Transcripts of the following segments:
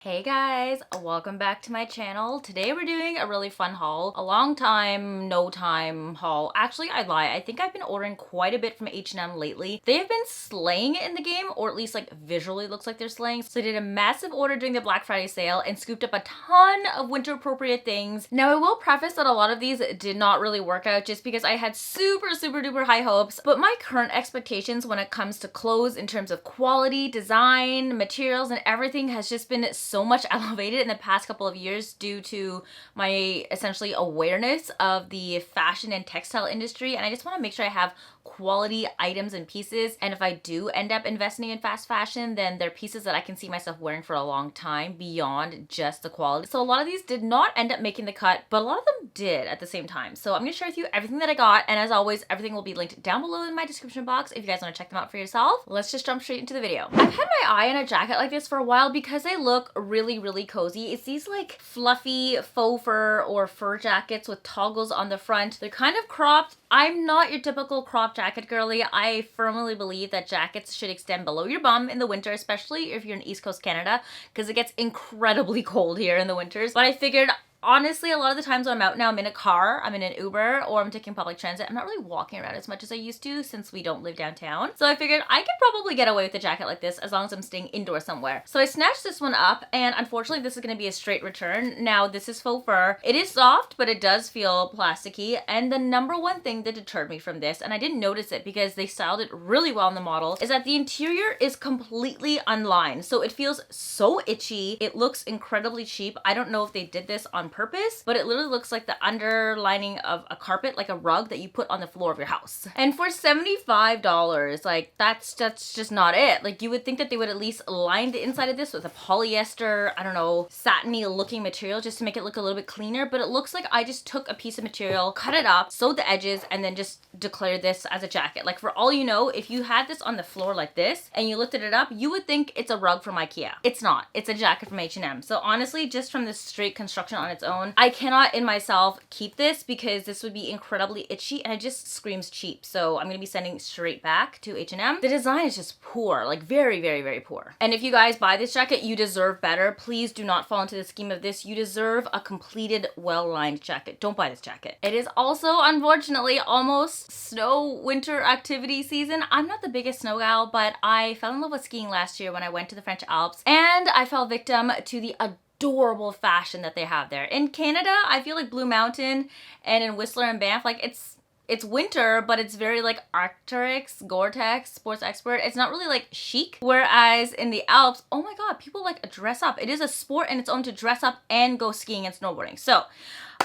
Hey guys, welcome back to my channel. Today we're doing a really fun haul. A long time, no time haul. Actually, I lie. I think I've been ordering quite a bit from H&M lately. They have been slaying it in the game, or at least like visually looks like they're slaying. So I did a massive order during the Black Friday sale and scooped up a ton of winter appropriate things. Now I will preface that a lot of these did not really work out just because I had super duper high hopes, but my current expectations when it comes to clothes in terms of quality, design, materials, and everything has just been so much elevated in the past couple of years due to my essentially awareness of the fashion and textile industry, and I just want to make sure I have quality items and pieces, and if I do end up investing in fast fashion, then they're pieces that I can see myself wearing for a long time beyond just the quality. So a lot of these did not end up making the cut, but a lot of them did at the same time. So I'm going to share with you everything that I got, and as always, everything will be linked down below in my description box if you guys want to check them out for yourself. Let's just jump straight into the video. I've had my eye on a jacket like this for a while because they look really cozy. It's these like fluffy faux fur or fur jackets with toggles on the front. They're kind of cropped. I'm not your typical crop jacket girly. I firmly believe that jackets should extend below your bum in the winter, especially if you're in East Coast Canada, because it gets incredibly cold here in the winters. But I figured, honestly, a lot of the times when I'm out now, I'm in a car, I'm in an Uber, or I'm taking public transit. I'm not really walking around as much as I used to since we don't live downtown. So I figured I could probably get away with a jacket like this as long as I'm staying indoors somewhere. So I snatched this one up, and unfortunately this is going to be a straight return. Now this is faux fur. It is soft, but it does feel plasticky. And the number one thing that deterred me from this, and I didn't notice it because they styled it really well in the model, is that the interior is completely unlined. So it feels so itchy. It looks incredibly cheap. I don't know if they did this on purpose, but it literally looks like the underlining of a carpet, like a rug that you put on the floor of your house. And for $75, like that's just not it. Like you would think that they would at least line the inside of this with a polyester, I don't know, satiny looking material just to make it look a little bit cleaner, but it looks like I just took a piece of material, cut it up, sewed the edges, and then just declared this as a jacket. Like for all you know, if you had this on the floor like this and you lifted it up, you would think it's a rug from IKEA. It's not. It's a jacket from H&M. So honestly, just from the straight construction on its own, I cannot in myself keep this because this would be incredibly itchy and it just screams cheap. So I'm going to be sending straight back to H&M. The design is just poor, like very poor. And if you guys buy this jacket, you deserve better. Please do not fall into the scheme of this. You deserve a completed, well-lined jacket. Don't buy this jacket. It is also, unfortunately, almost snow winter activity season. I'm not the biggest snow gal, but I fell in love with skiing last year when I went to the French Alps, and I fell victim to the adorable fashion that they have there. In Canada, I feel like Blue Mountain and in Whistler and Banff, like it's winter, but it's very like Arc'teryx, Gore-Tex, Sports Expert. It's not really like chic. Whereas in the Alps, oh my god, people like dress up. It is a sport in its own to dress up and go skiing and snowboarding. So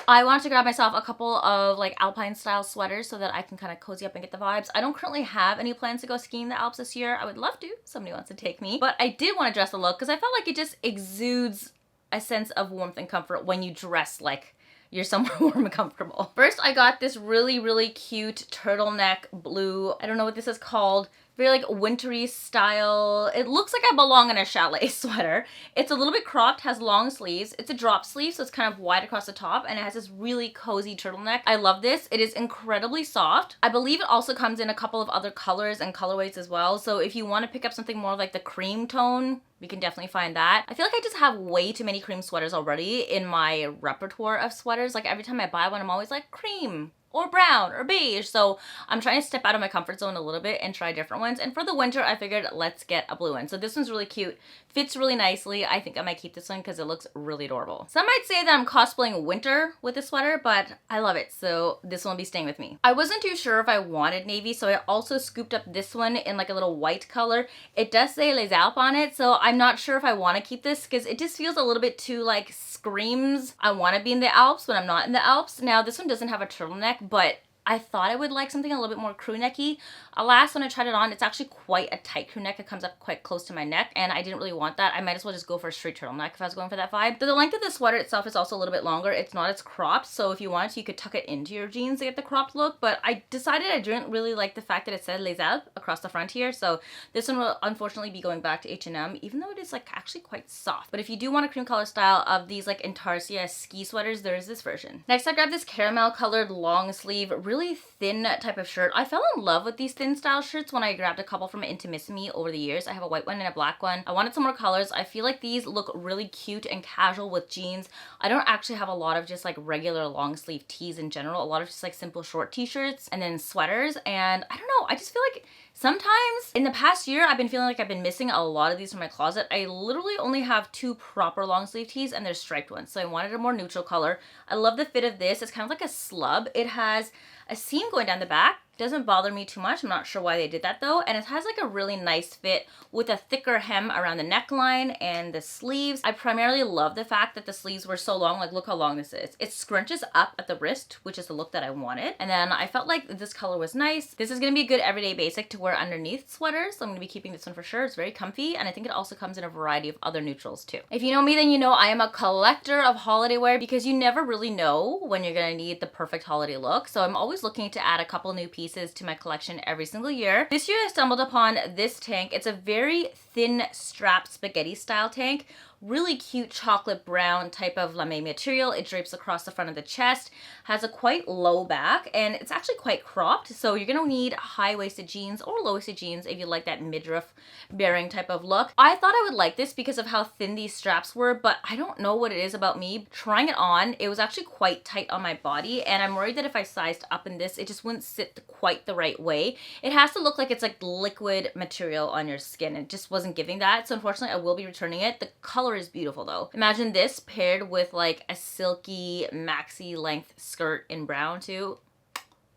I wanted to grab myself a couple of like alpine style sweaters so that I can kind of cozy up and get the vibes. I don't currently have any plans to go skiing in the Alps this year. I would love to. Somebody wants to take me. But I did want to dress the look because I felt like it just exudes a sense of warmth and comfort when you dress like you're somewhere warm and comfortable. First, I got this really cute turtleneck blue, I don't know what this is called, very like wintry style. It looks like I belong in a chalet sweater. It's a little bit cropped, has long sleeves. It's a drop sleeve, so it's kind of wide across the top, and it has this really cozy turtleneck. I love this. It is incredibly soft. I believe it also comes in a couple of other colors and colorways as well. So if you want to pick up something more like the cream tone, we can definitely find that. I feel like I just have way too many cream sweaters already in my repertoire of sweaters. Like every time I buy one, I'm always like cream or brown or beige. So I'm trying to step out of my comfort zone a little bit and try different ones. And for the winter, I figured let's get a blue one. So this one's really cute. Fits really nicely. I think I might keep this one because it looks really adorable. Some might say that I'm cosplaying winter with this sweater, but I love it. So this one will be staying with me. I wasn't too sure if I wanted navy, so I also scooped up this one in like a little white color. It does say Les Alpes on it, so I'm not sure if I want to keep this because it just feels a little bit too like screams I want to be in the Alps when I'm not in the Alps. Now this one doesn't have a turtleneck, but I thought I would like something a little bit more crew necky. Alas, when I tried it on, it's actually quite a tight crew neck. It comes up quite close to my neck, and I didn't really want that. I might as well just go for a straight turtleneck if I was going for that vibe. The length of the sweater itself is also a little bit longer. It's not as cropped, so if you wanted to, you could tuck it into your jeans to get the cropped look, but I decided I didn't really like the fact that it said Les Alpes across the front here, so this one will unfortunately be going back to H&M, even though it is like actually quite soft. But if you do want a cream color style of these like Intarsia ski sweaters, there is this version. Next, I grabbed this caramel colored long sleeve, really really thin type of shirt. I fell in love with these thin style shirts when I grabbed a couple from Intimissimi over the years. I have a white one and a black one. I wanted some more colors. I feel like these look really cute and casual with jeans. I don't actually have a lot of just like regular long sleeve tees in general. A lot of just like simple short t-shirts and then sweaters. And I don't know, I just feel like sometimes in the past year, I've been feeling like I've been missing a lot of these from my closet. I literally only have 2 proper long sleeve tees and they're striped ones. So I wanted a more neutral color. I love the fit of this. It's kind of like a slub. It has a seam going down the back. Doesn't bother me too much. I'm not sure why they did that though. And it has like a really nice fit with a thicker hem around the neckline and the sleeves. I primarily love the fact that the sleeves were so long. Like look how long this is. It scrunches up at the wrist, which is the look that I wanted. And then I felt like this color was nice. This is going to be a good everyday basic to wear underneath sweaters. So I'm going to be keeping this one for sure. It's very comfy. And I think it also comes in a variety of other neutrals too. If you know me, then you know I am a collector of holiday wear because you never really know when you're going to need the perfect holiday look. So I'm always looking to add a couple new pieces to my collection every single year. This year I stumbled upon this tank. It's a very thin strap spaghetti style tank. Really cute chocolate brown type of lame material. It drapes across the front of the chest, has a quite low back, and it's actually quite cropped. So you're gonna need high-waisted jeans or low-waisted jeans if you like that midriff bearing type of look. I thought I would like this because of how thin these straps were, but I don't know what it is about me. Trying it on, it was actually quite tight on my body, and I'm worried that if I sized up in this, it just wouldn't sit quite the right way. It has to look like it's like liquid material on your skin. It just wasn't giving that, so unfortunately I will be returning it. The color is beautiful though. Imagine this paired with like a silky maxi length skirt in brown too.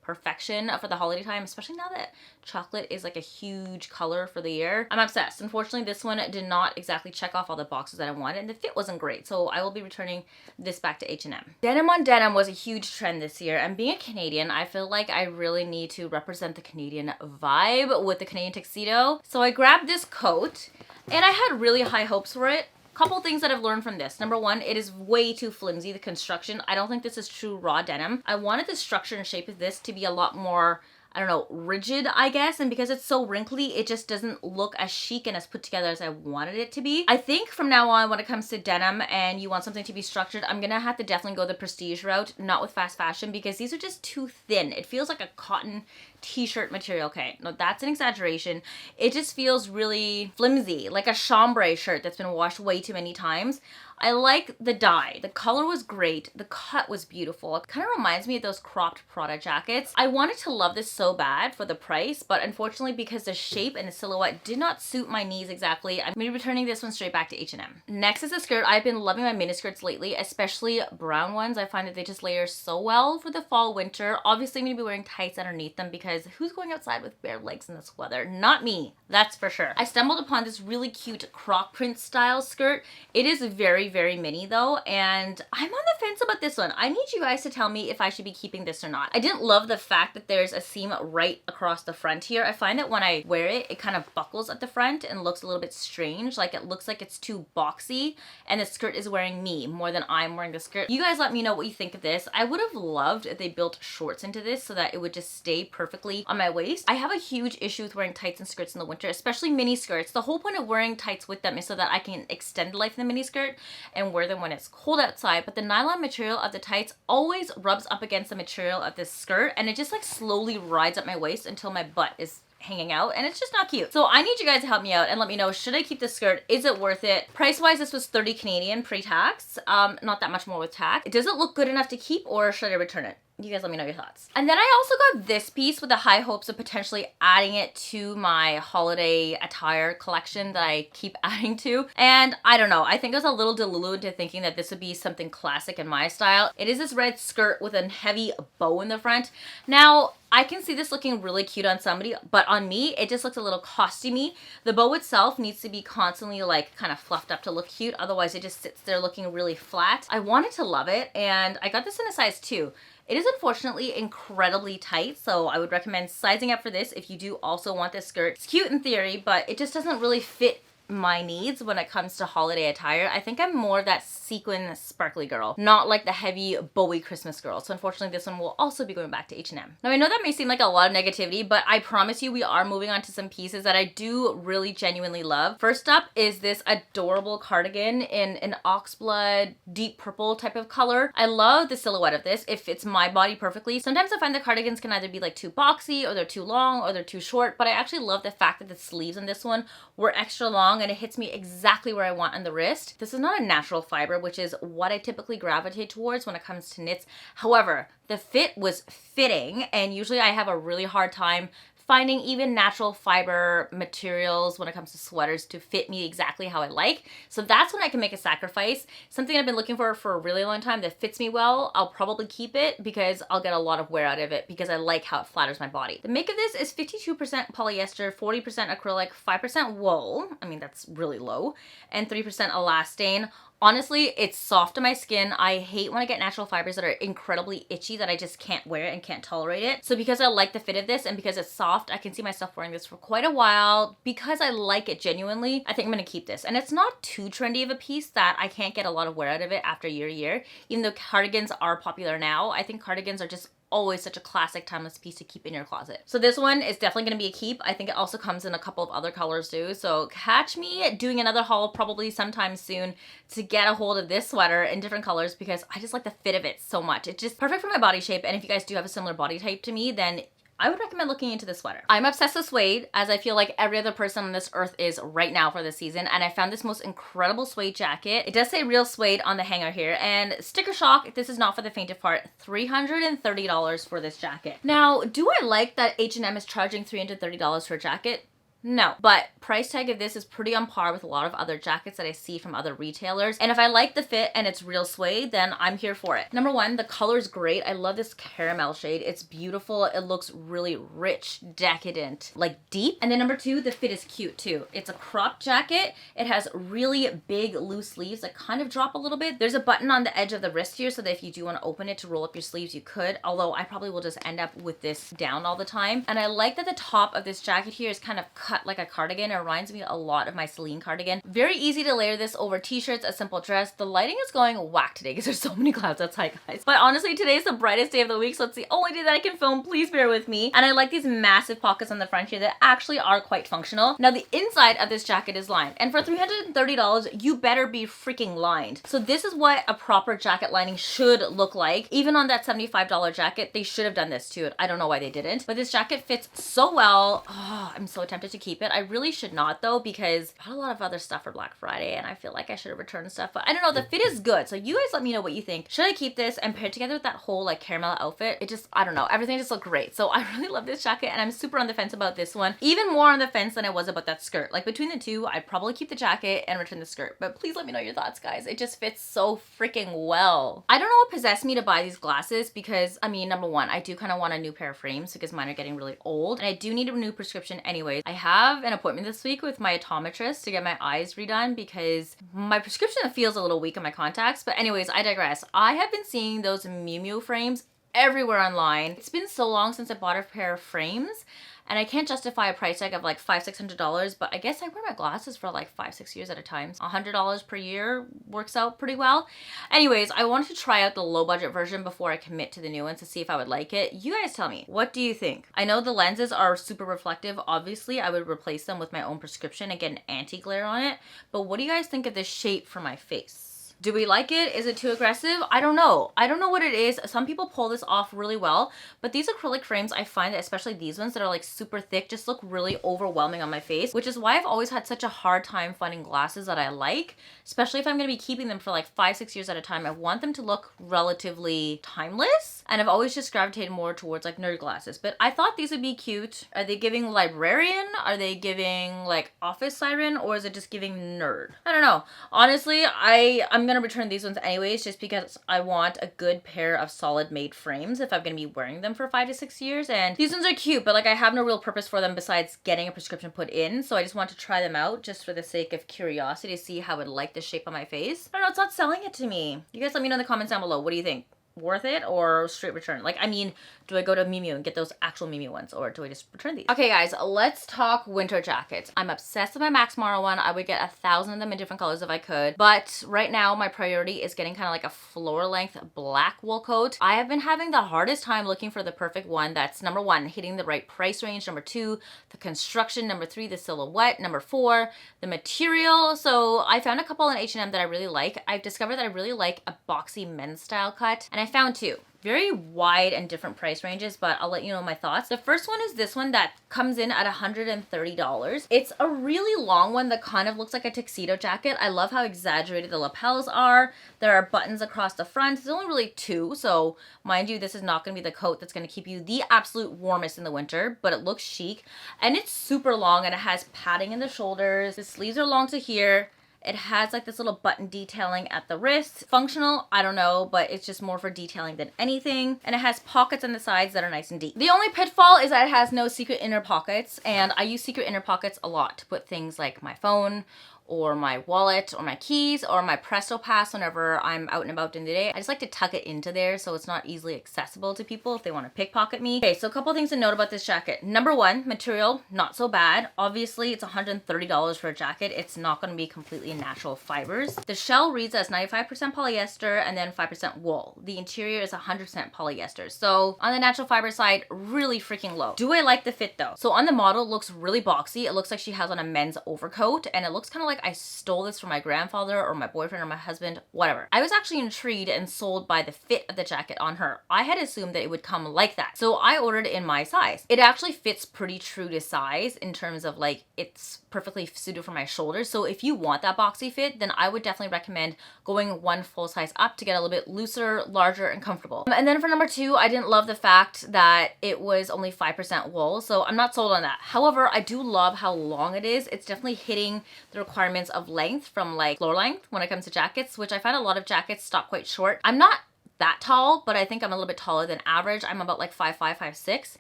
Perfection for the holiday time, especially now that chocolate is like a huge color for the year. I'm obsessed. Unfortunately, this one did not exactly check off all the boxes that I wanted, and the fit wasn't great, so I will be returning this back to H&M. Denim on denim was a huge trend this year, and being a Canadian, I feel like I really need to represent the Canadian vibe with the Canadian tuxedo. So I grabbed this coat, and I had really high hopes for it. Couple things that I've learned from this. Number one, it is way too flimsy, the construction. I don't think this is true raw denim. I wanted the structure and shape of this to be a lot more, I don't know, rigid, I guess. And because it's so wrinkly, it just doesn't look as chic and as put together as I wanted it to be. I think from now on, when it comes to denim and you want something to be structured, I'm gonna have to definitely go the prestige route, not with fast fashion, because these are just too thin. It feels like a cotton t-shirt material. Okay, no, that's an exaggeration. It just feels really flimsy, like a chambray shirt that's been washed way too many times. I like the dye. The color was great. The cut was beautiful. It kind of reminds me of those cropped Prada jackets. I wanted to love this so bad for the price, but unfortunately because the shape and the silhouette did not suit my knees exactly, I'm going to be returning this one straight back to H&M. Next is a skirt. I've been loving my miniskirts lately, especially brown ones. I find that they just layer so well for the fall, winter. Obviously I'm going to be wearing tights underneath them because who's going outside with bare legs in this weather? Not me, that's for sure. I stumbled upon this really cute croc print style skirt. It is very mini though, and I'm on the fence about this one. I need you guys to tell me if I should be keeping this or not. I didn't love the fact that there's a seam right across the front here. I find that when I wear it, it kind of buckles at the front and looks a little bit strange. Like it looks like it's too boxy and the skirt is wearing me more than I'm wearing the skirt. You guys let me know what you think of this. I would have loved if they built shorts into this so that it would just stay perfectly on my waist. I have a huge issue with wearing tights and skirts in the winter, especially mini skirts. The whole point of wearing tights with them is so that I can extend the life of the mini skirt and wear them when it's cold outside, but the nylon material of the tights always rubs up against the material of this skirt and it just like slowly rides up my waist until my butt is hanging out, and it's just not cute. So I need you guys to help me out and let me know, should I keep this skirt? Is it worth it? Price wise, this was 30 Canadian pre-tax, not that much more with tax. Does it look good enough to keep, or should I return it? You guys let me know your thoughts. And then I also got this piece with the high hopes of potentially adding it to my holiday attire collection that I keep adding to. And I don't know, I think I was a little deluded into thinking that this would be something classic in my style. It is this red skirt with a heavy bow in the front. Now, I can see this looking really cute on somebody, but on me, it just looks a little costumey. The bow itself needs to be constantly like kind of fluffed up to look cute. Otherwise, it just sits there looking really flat. I wanted to love it, and I got this in a size 2. It is unfortunately incredibly tight, so I would recommend sizing up for this if you do also want this skirt. It's cute in theory, but it just doesn't really fit my needs when it comes to holiday attire. I think I'm more of that sequin sparkly girl, not like the heavy bowy Christmas girl. So unfortunately this one will also be going back to H&M. Now I know that may seem like a lot of negativity, but I promise you we are moving on to some pieces that I do really genuinely love. First up is this adorable cardigan in an oxblood deep purple type of color. I love the silhouette of this. It fits my body perfectly. Sometimes I find the cardigans can either be like too boxy, or they're too long, or they're too short, but I actually love the fact that the sleeves on this one were extra long and it hits me exactly where I want on the wrist. This is not a natural fiber, which is what I typically gravitate towards when it comes to knits. However, the fit was fitting, and usually I have a really hard time finding even natural fiber materials when it comes to sweaters to fit me exactly how I like. So that's when I can make a sacrifice. Something I've been looking for a really long time that fits me well, I'll probably keep it because I'll get a lot of wear out of it because I like how it flatters my body. The make of this is 52% polyester, 40% acrylic, 5% wool. I mean, that's really low. And 3% elastane. Honestly, it's soft to my skin. I hate when I get natural fibers that are incredibly itchy that I just can't wear and can't tolerate it. So because I like the fit of this and because it's soft, I can see myself wearing this for quite a while. Because I like it genuinely, I think I'm gonna keep this. And it's not too trendy of a piece that I can't get a lot of wear out of it after year to year. Even though cardigans are popular now, I think cardigans are just always such a classic timeless piece to keep in your closet. So this one is definitely going to be a keep. I think it also comes in a couple of other colors too. So catch me doing another haul probably sometime soon to get a hold of this sweater in different colors because I just like the fit of it so much. It's just perfect for my body shape. And if you guys do have a similar body type to me, then I would recommend looking into this sweater. I'm obsessed with suede, as I feel like every other person on this earth is right now for this season, and I found this most incredible suede jacket. It does say real suede on the hanger here, and sticker shock, this is not for the faint of heart, $330 for this jacket. Now, do I like that H&M is charging $330 for a jacket? No, but price tag of this is pretty on par with a lot of other jackets that I see from other retailers. And if I like the fit and it's real suede, then I'm here for it. Number one, the color is great. I love this caramel shade. It's beautiful. It looks really rich, decadent, like deep. And then number two, the fit is cute too. It's a cropped jacket. It has really big loose sleeves that kind of drop a little bit. There's a button on the edge of the wrist here so that if you do want to open it to roll up your sleeves, you could. Although I probably will just end up with this down all the time. And I like that the top of this jacket here is kind of cut like a cardigan. It reminds me a lot of my Celine cardigan. Very easy to layer this over t-shirts, a simple dress. The lighting is going whack today because there's so many clouds outside, guys. But honestly, today's the brightest day of the week, so it's the only day that I can film. Please bear with me. And I like these massive pockets on the front here that actually are quite functional. Now, the inside of this jacket is lined, and for $330, you better be freaking lined. So this is what a proper jacket lining should look like. Even on that $75 jacket, they should have done this too. I don't know why they didn't, but this jacket fits so well. Oh, I'm so tempted to keep it. I really should not though, because I had a lot of other stuff for Black Friday and I feel like I should have returned stuff, but I don't know, the fit is good. So you guys let me know what you think. Should I keep this and pair it together with that whole like caramel outfit? It just, I don't know, everything just looked great. So I really love this jacket and I'm super on the fence about this one. Even more on the fence than I was about that skirt. Like between the two, I'd probably keep the jacket and return the skirt, but please let me know your thoughts, guys. It just fits so freaking well. I don't know what possessed me to buy these glasses because, I mean, number one, I do kind of want a new pair of frames because mine are getting really old and I do need a new prescription anyways. I have an appointment this week with my optometrist to get my eyes redone because my prescription feels a little weak in my contacts. But anyways, I digress. I have been seeing those Miu Miu frames everywhere online. It's been so long since I bought a pair of frames and I can't justify a price tag of like $500-600, but I guess I wear my glasses for like 5-6 years at a time. $100 per year works out pretty well. Anyways, I wanted to try out the low budget version before I commit to the new ones to see if I would like it. You guys tell me, what do you think? I know the lenses are super reflective. Obviously, I would replace them with my own prescription and get an anti-glare on it. But what do you guys think of this shape for my face? Do we like it? Is it too aggressive? I don't know. I don't know what it is. Some people pull this off really well, but these acrylic frames, I find that especially these ones that are like super thick just look really overwhelming on my face, which is why I've always had such a hard time finding glasses that I like, especially if I'm going to be keeping them for like 5-6 years at a time. I want them to look relatively timeless, and I've always just gravitated more towards like nerd glasses, but I thought these would be cute. Are they giving librarian? Are they giving like office siren? Or is it just giving nerd? I don't know. Honestly, I'm gonna return these ones anyways just because I want a good pair of solid made frames if I'm gonna be wearing them for 5 to 6 years. And these ones are cute, but like I have no real purpose for them besides getting a prescription put in, so I just want to try them out just for the sake of curiosity to see how it like the shape of my face. I don't know, it's not selling it to me. You guys let me know in the comments down below. What do you think? worth it or straight return? Like, I mean, do I go to Miu Miu and get those actual Miu Miu ones, or do I just return these? Okay guys, let's talk winter jackets. I'm obsessed with my Max Mara one. I would get 1,000 of them in different colors if I could, but right now my priority is getting kind of like a floor length black wool coat. I have been having the hardest time looking for the perfect one that's, number one, hitting the right price range, number two, the construction, number three, the silhouette, number four, the material. So I found a couple in H&M that I really like. I've discovered that I really like a boxy men's style cut, and I found two. Very wide and different price ranges, but I'll let you know my thoughts. The first one is this one that comes in at $130. It's a really long one that kind of looks like a tuxedo jacket. I love how exaggerated the lapels are. There are buttons across the front. There's only really two, so mind you, this is not going to be the coat that's going to keep you the absolute warmest in the winter, but it looks chic. And it's super long, and it has padding in the shoulders. The sleeves are long to here. It has like this little button detailing at the wrist. Functional, I don't know, but it's just more for detailing than anything. And it has pockets on the sides that are nice and deep. The only pitfall is that it has no secret inner pockets, and I use secret inner pockets a lot to put things like my phone or my wallet or my keys or my Presto Pass whenever I'm out and about during the day. I just like to tuck it into there so it's not easily accessible to people if they want to pickpocket me. Okay, so a couple things to note about this jacket. Number one, material, not so bad. Obviously, it's $130 for a jacket. It's not going to be completely natural fibers. The shell reads as 95% polyester and then 5% wool. The interior is 100% polyester. So on the natural fiber side, really freaking low. Do I like the fit though? So on the model, it looks really boxy. It looks like she has on a men's overcoat, and it looks kind of like I stole this from my grandfather or my boyfriend or my husband, whatever. I was actually intrigued and sold by the fit of the jacket on her. I had assumed that it would come like that, so I ordered it in my size. It actually fits pretty true to size in terms of like it's perfectly suited for my shoulders. So if you want that boxy fit, then I would definitely recommend going one full size up to get a little bit looser, larger, and comfortable. And then for number two, I didn't love the fact that it was only 5% wool, so I'm not sold on that. However, I do love how long it is. It's definitely hitting the requirements of length from like floor length when it comes to jackets, which I find a lot of jackets stop quite short. I'm not that tall, but I think I'm a little bit taller than average. I'm about like 5'5", 5'6",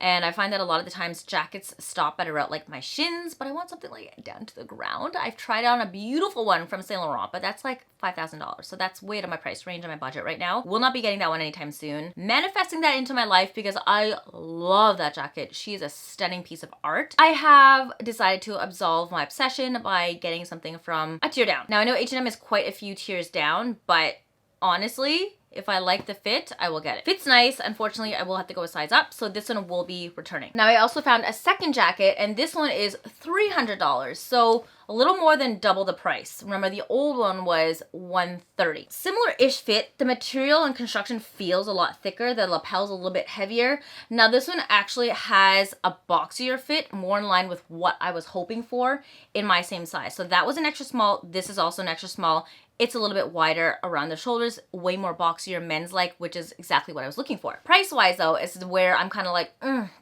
and I find that a lot of the times jackets stop at around like my shins, but I want something like down to the ground. I've tried on a beautiful one from Saint Laurent, but that's like $5,000, so that's way out of my price range and my budget right now. Will not be getting that one anytime soon. Manifesting that into my life because I love that jacket. She is a stunning piece of art. I have decided to absolve my obsession by getting something from a tier down. Now I know H&M is quite a few tiers down, but honestly, if I like the fit, I will get it. Fits nice. Unfortunately, I will have to go a size up, so this one will be returning. Now, I also found a second jacket, and this one is $300, so a little more than double the price. Remember, the old one was $130. Similar-ish fit. The material and construction feels a lot thicker. The lapel's a little bit heavier. Now, this one actually has a boxier fit, more in line with what I was hoping for in my same size. So that was an extra small. This is also an extra small. It's a little bit wider around the shoulders, way more boxier men's-like, which is exactly what I was looking for. Price-wise, though, is where I'm kind of like,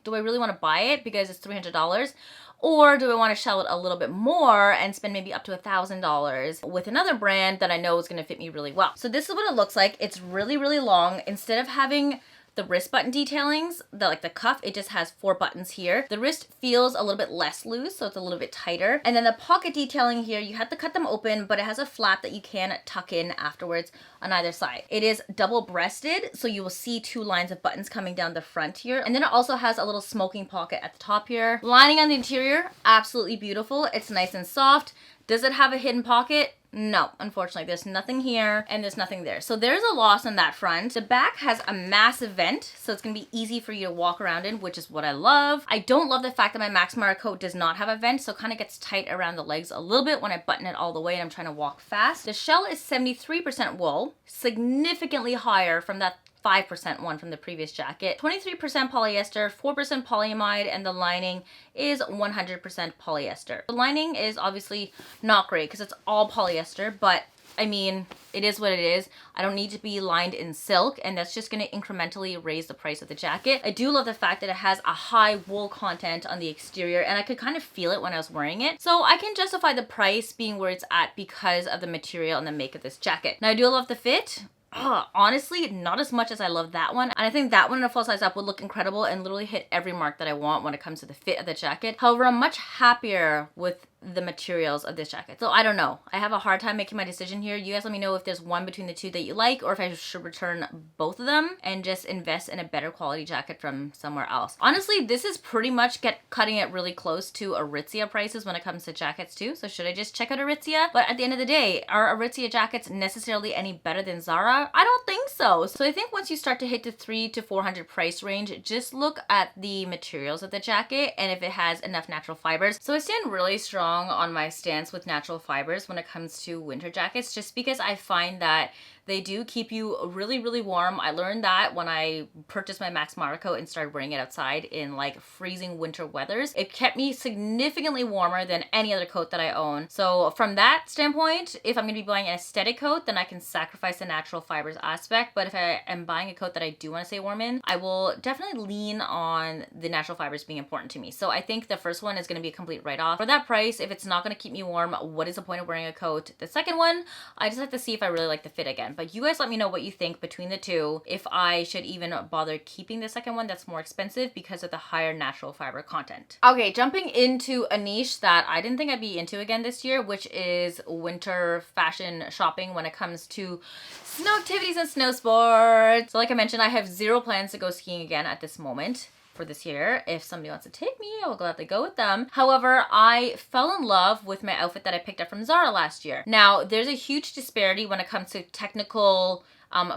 do I really want to buy it because it's $300? Or do I want to shell it a little bit more and spend maybe up to $1,000 with another brand that I know is going to fit me really well? So this is what it looks like. It's really, really long. Instead of having the wrist button detailings, like the cuff, it just has 4 buttons here. The wrist feels a little bit less loose, so it's a little bit tighter. And then the pocket detailing here, you have to cut them open, but it has a flap that you can tuck in afterwards on either side. It is double-breasted, so you will see 2 lines of buttons coming down the front here. And then it also has a little smoking pocket at the top here. Lining on the interior, absolutely beautiful. It's nice and soft. Does it have a hidden pocket? No, unfortunately, there's nothing here and there's nothing there. So there's a loss on that front. The back has a massive vent, so it's gonna be easy for you to walk around in, which is what I love. I don't love the fact that my Max Mara coat does not have a vent, so it kind of gets tight around the legs a little bit when I button it all the way and I'm trying to walk fast. The shell is 73% wool, significantly higher from that 5% one from the previous jacket. 23% polyester, 4% polyamide, and the lining is 100% polyester. The lining is obviously not great because it's all polyester, but I mean, it is what it is. I don't need to be lined in silk, and that's just going to incrementally raise the price of the jacket. I do love the fact that it has a high wool content on the exterior, and I could kind of feel it when I was wearing it. So I can justify the price being where it's at because of the material and the make of this jacket. Now, I do love the fit. Honestly, not as much as I love that one. And I think that one in a full size up would look incredible and literally hit every mark that I want when it comes to the fit of the jacket. However, I'm much happier with the materials of this jacket. So I don't know. I have a hard time making my decision here. You guys let me know if there's one between the two that you like, or if I should return both of them and just invest in a better quality jacket from somewhere else. Honestly, this is pretty much cutting it really close to Aritzia prices when it comes to jackets too. So should I just check out Aritzia? But at the end of the day, are Aritzia jackets necessarily any better than Zara? I don't think so. So I think once you start to hit the $300 to $400 price range, just look at the materials of the jacket and if it has enough natural fibers. So I stand really strong on my stance with natural fibers when it comes to winter jackets, just because I find that they do keep you really, really warm. I learned that when I purchased my Max Mara coat and started wearing it outside in like freezing winter weathers. It kept me significantly warmer than any other coat that I own. So from that standpoint, if I'm gonna be buying an aesthetic coat, then I can sacrifice the natural fibers aspect. But if I am buying a coat that I do wanna stay warm in, I will definitely lean on the natural fibers being important to me. So I think the first one is gonna be a complete write-off. For that price, if it's not gonna keep me warm, what is the point of wearing a coat? The second one, I just have to see if I really like the fit again. But you guys let me know what you think between the two, if I should even bother keeping the second one that's more expensive because of the higher natural fiber content. Okay, jumping into a niche that I didn't think I'd be into again this year, which is winter fashion shopping when it comes to snow activities and snow sports. So like I mentioned, I have zero plans to go skiing again at this moment for this year. If somebody wants to take me, I will gladly go with them. However, I fell in love with my outfit that I picked up from Zara last year. Now, there's a huge disparity when it comes to technical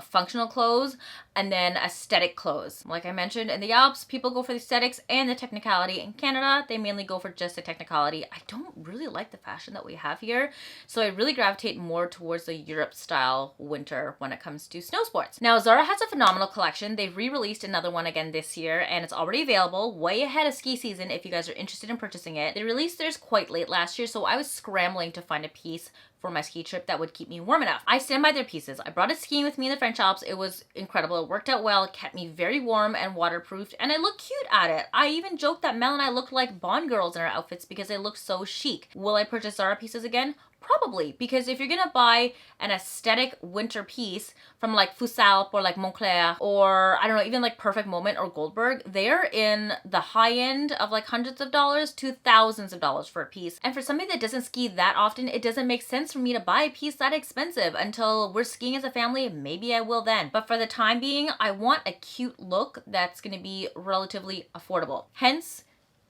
functional clothes and then aesthetic clothes. Like I mentioned, in the Alps, people go for the aesthetics and the technicality. In Canada, they mainly go for just the technicality. I don't really like the fashion that we have here, so I really gravitate more towards the Europe style winter when it comes to snow sports. Now, Zara has a phenomenal collection. They've re-released another one again this year, and it's already available way ahead of ski season if you guys are interested in purchasing it. They released theirs quite late last year, so I was scrambling to find a piece for my ski trip that would keep me warm enough. I stand by their pieces. I brought it skiing with me in the French Alps. It was incredible. It worked out well. It kept me very warm and waterproofed, and I looked cute at it. I even joked that Mel and I looked like Bond girls in our outfits because they looked so chic. Will I purchase Zara pieces again? Probably, because if you're gonna buy an aesthetic winter piece from like Fusalp or like Moncler or I don't know, even like Perfect Moment or Goldberg, they're in the high end of like hundreds of dollars to thousands of dollars for a piece. And for somebody that doesn't ski that often, it doesn't make sense for me to buy a piece that expensive until we're skiing as a family. Maybe I will then. But for the time being, I want a cute look that's gonna be relatively affordable. Hence,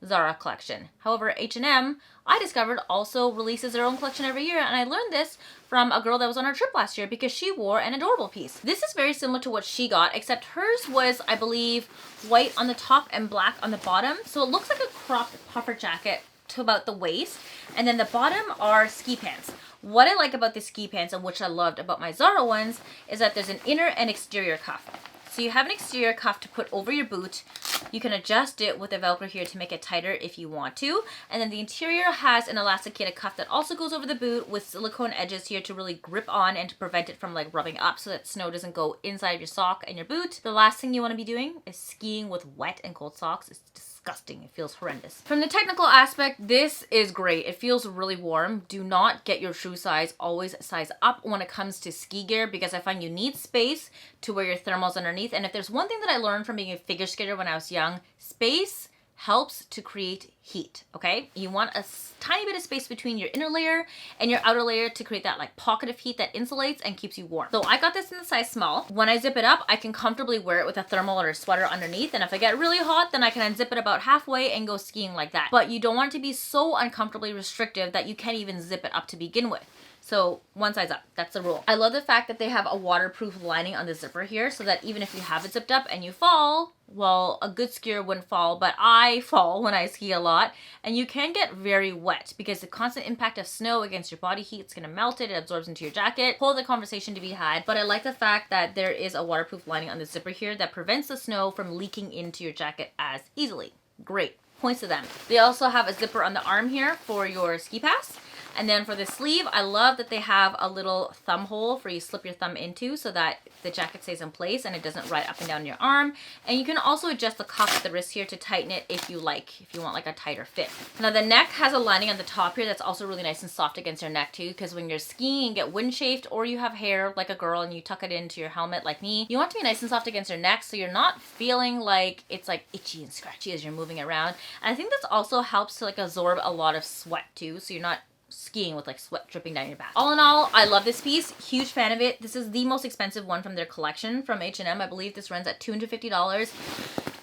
Zara collection. However, H&M, I discovered, also releases their own collection every year, and I learned this from a girl that was on her trip last year because she wore an adorable piece. This is very similar to what she got, except hers was, I believe, white on the top and black on the bottom. So it looks like a cropped puffer jacket to about the waist, and then the bottom are ski pants. What I like about the ski pants, and which I loved about my Zara ones, is that there's an inner and exterior cuff. So you have an exterior cuff to put over your boot. You can adjust it with a Velcro here to make it tighter if you want to. And then the interior has an elasticated cuff that also goes over the boot with silicone edges here to really grip on and to prevent it from like rubbing up so that snow doesn't go inside your sock and your boot. The last thing you want to be doing is skiing with wet and cold socks. It's disgusting. It feels horrendous. From the technical aspect, this is great. It feels really warm. Do not get your shoe size always size up when it comes to ski gear, because I find you need space to wear your thermals underneath. And if there's one thing that I learned from being a figure skater when I was young, space helps to create heat, okay? You want a tiny bit of space between your inner layer and your outer layer to create that like pocket of heat that insulates and keeps you warm. So I got this in the size small. When I zip it up, I can comfortably wear it with a thermal or a sweater underneath. And if I get really hot, then I can unzip it about halfway and go skiing like that. But you don't want it to be so uncomfortably restrictive that you can't even zip it up to begin with. So one size up, that's the rule. I love the fact that they have a waterproof lining on the zipper here so that even if you have it zipped up and you fall, well, a good skier wouldn't fall, but I fall when I ski a lot, and you can get very wet because the constant impact of snow against your body heat is going to melt it, it absorbs into your jacket. Whole other conversation to be had, but I like the fact that there is a waterproof lining on the zipper here that prevents the snow from leaking into your jacket as easily. Great. Points to them. They also have a zipper on the arm here for your ski pass. And then for the sleeve, I love that they have a little thumb hole for you to slip your thumb into so that the jacket stays in place and it doesn't ride up and down your arm. And you can also adjust the cuff at the wrist here to tighten it if you like, if you want like a tighter fit. Now the neck has a lining on the top here that's also really nice and soft against your neck too, because when you're skiing and get wind chafed, or you have hair like a girl and you tuck it into your helmet like me, you want it to be nice and soft against your neck so you're not feeling like it's like itchy and scratchy as you're moving around. And I think this also helps to like absorb a lot of sweat too, so you're not skiing with like sweat dripping down your back. All in all, I love this piece. Huge fan of it. This is the most expensive one from their collection from H&M. I believe this runs at $250.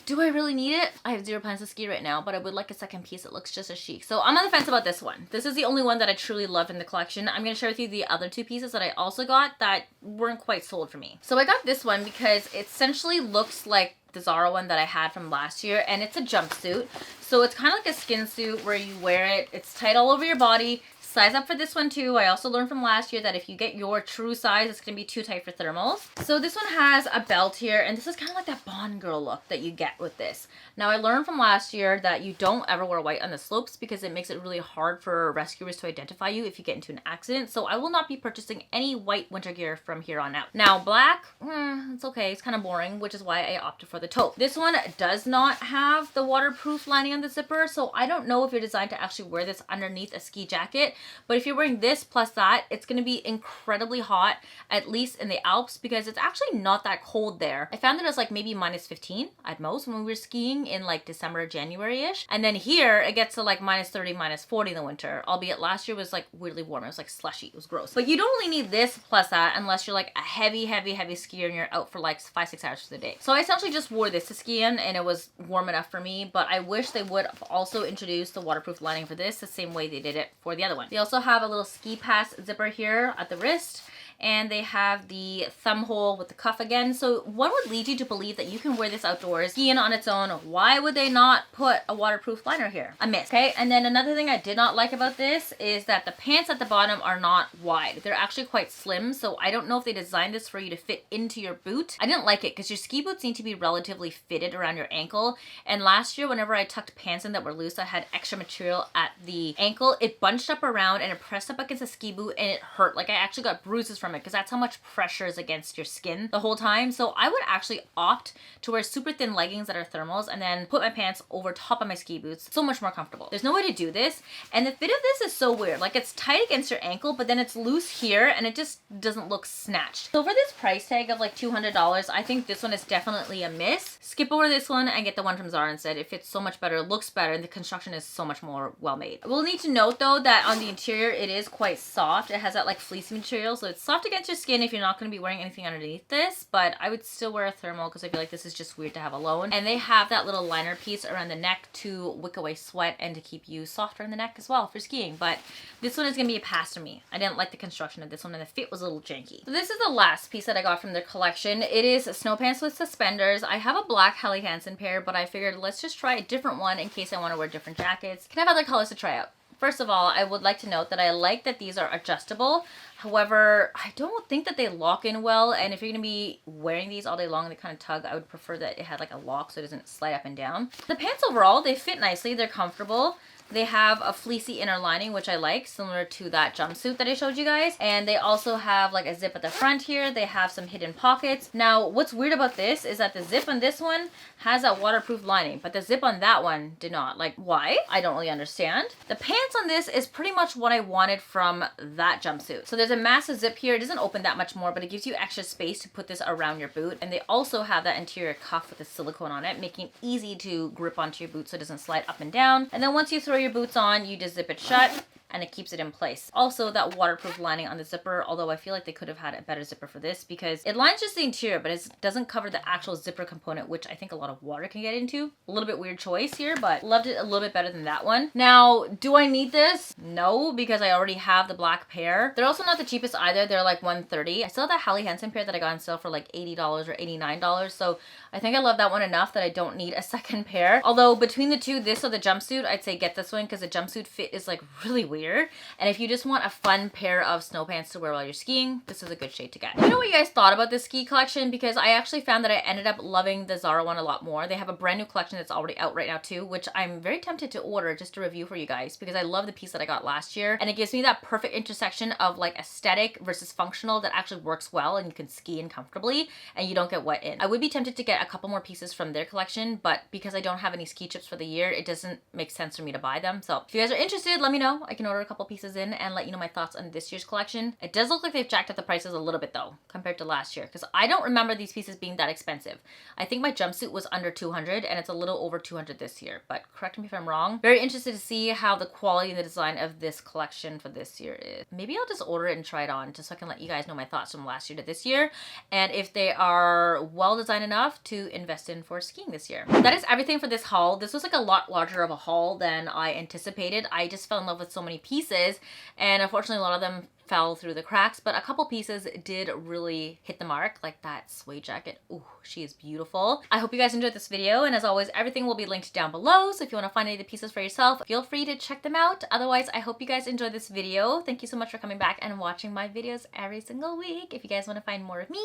Do I really need it? I have 0 plans to ski right now, but I would like a second piece. It looks just as chic. So I'm on the fence about this one. This is the only one that I truly love in the collection. I'm going to share with you the other 2 pieces that I also got that weren't quite sold for me. So I got this one because it essentially looks like the Zara one that I had from last year, and it's a jumpsuit. So it's kind of like a skin suit where you wear it. It's tight all over your body. Size up for this one too. I also learned from last year that if you get your true size, it's going to be too tight for thermals. So this one has a belt here, and this is kind of like that Bond girl look that you get with this. Now I learned from last year that you don't ever wear white on the slopes because it makes it really hard for rescuers to identify you if you get into an accident. So I will not be purchasing any white winter gear from here on out. Now black, it's okay. It's kind of boring, which is why I opted for the taupe. This one does not have the waterproof lining on the zipper, so I don't know if you're designed to actually wear this underneath a ski jacket. But if you're wearing this plus that, it's going to be incredibly hot, at least in the Alps, because it's actually not that cold there. I found it as like maybe -15 at most when we were skiing in like December, January-ish. And then here it gets to like -30, -40 in the winter, albeit last year was like weirdly warm. It was like slushy. It was gross. But you don't really need this plus that unless you're like a heavy skier and you're out for like 5-6 hours for the day. So I essentially just wore this to ski in, and it was warm enough for me, but I wish they would also introduce the waterproof lining for this the same way they did it for the other one. They also have a little ski pass zipper here at the wrist, and they have the thumb hole with the cuff again. So what would lead you to believe that you can wear this outdoors, skiing on its own? Why would they not put a waterproof liner here? A miss, okay? And then another thing I did not like about this is that the pants at the bottom are not wide. They're actually quite slim, so I don't know if they designed this for you to fit into your boot. I didn't like it because your ski boots need to be relatively fitted around your ankle. And last year, whenever I tucked pants in that were loose that had extra material at the ankle, it bunched up around and it pressed up against the ski boot and it hurt. Like I actually got bruises from it because that's how much pressure is against your skin the whole time. So I would actually opt to wear super thin leggings that are thermals and then put my pants over top of my ski boots. So much more comfortable. There's no way to do this. And the fit of this is so weird. Like it's tight against your ankle, but then it's loose here and it just doesn't look snatched. So for this price tag of like $200, I think this one is definitely a miss. Skip over this one and get the one from Zara instead. It fits so much better, looks better, and the construction is so much more well made. We'll need to note though that on the interior it is quite soft. It has that like fleecy material, so it's soft against your skin if you're not going to be wearing anything underneath this, but I would still wear a thermal because I feel like this is just weird to have alone. And they have that little liner piece around the neck to wick away sweat and to keep you softer in the neck as well for skiing. But this one is going to be a pass for me. I didn't like the construction of this one and the fit was a little janky. So this is the last piece that I got from their collection. It is snow pants with suspenders. I have a black Helly Hansen pair, but I figured let's just try a different one in case I want to wear different jackets. Can I have other colors to try out? First of all, I would like to note that I like that these are adjustable. However, I don't think that they lock in well, and if you're going to be wearing these all day long and they kind of tug, I would prefer that it had like a lock so it doesn't slide up and down. The pants overall, they fit nicely. They're comfortable. They have a fleecy inner lining, which I like, similar to that jumpsuit that I showed you guys. And they also have like a zip at the front here. They have some hidden pockets. Now, what's weird about this is that the zip on this one has a waterproof lining, but the zip on that one did not. Like, why? I don't really understand. The pants on this is pretty much what I wanted from that jumpsuit. So there's a massive zip here. It doesn't open that much more, but it gives you extra space to put this around your boot. And they also have that interior cuff with the silicone on it, making it easy to grip onto your boot so it doesn't slide up and down. And then once you throw your boots on, you just zip it shut and it keeps it in place. Also, that waterproof lining on the zipper, although I feel like they could have had a better zipper for this because it lines just the interior, but it doesn't cover the actual zipper component, which I think a lot of water can get into. A little bit weird choice here, but loved it a little bit better than that one. Now, do I need this? No, because I already have the black pair. They're also not the cheapest either. They're like $130. I still have that Helly Hansen pair that I got on sale for like $80 or $89. So I think I love that one enough that I don't need a second pair. Although between the two, this or the jumpsuit, I'd say get this one because the jumpsuit fit is like really weird. wear. And if you just want a fun pair of snow pants to wear while you're skiing, this is a good shade to get. Let me know what you guys thought about this ski collection, because I actually found that I ended up loving the Zara one a lot more. They have a brand new collection that's already out right now too, which I'm very tempted to order just to review for you guys, because I love the piece that I got last year, and it gives me that perfect intersection of like aesthetic versus functional that actually works well, and you can ski in comfortably and you don't get wet in. I would be tempted to get a couple more pieces from their collection, but because I don't have any ski trips for the year, it doesn't make sense for me to buy them. So if you guys are interested, let me know. I can order a couple pieces in and let you know my thoughts on this year's collection. It does look like they've jacked up the prices a little bit though compared to last year, because I don't remember these pieces being that expensive. I think my jumpsuit was under 200 and it's a little over 200 this year, but correct me if I'm wrong. Very interested to see how the quality and the design of this collection for this year is. Maybe I'll just order it and try it on just so I can let you guys know my thoughts from last year to this year, and if they are well designed enough to invest in for skiing this year. That is everything for this haul. This was like a lot larger of a haul than I anticipated. I just fell in love with so many pieces, and unfortunately a lot of them fell through the cracks, but a couple pieces did really hit the mark, like that suede jacket. Ooh, she is beautiful. I hope you guys enjoyed this video, and as always, everything will be linked down below, so if you want to find any of the pieces for yourself, feel free to check them out. Otherwise, I hope you guys enjoyed this video. Thank you so much for coming back and watching my videos every single week. If you guys want to find more of me,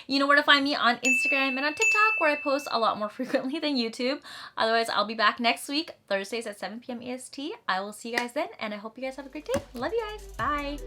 you know where to find me on Instagram and on TikTok, where I post a lot more frequently than YouTube. Otherwise, I'll be back next week, Thursdays at 7 p.m. EST. I will see you guys then, and I hope you guys have a great day. Love you guys. Bye.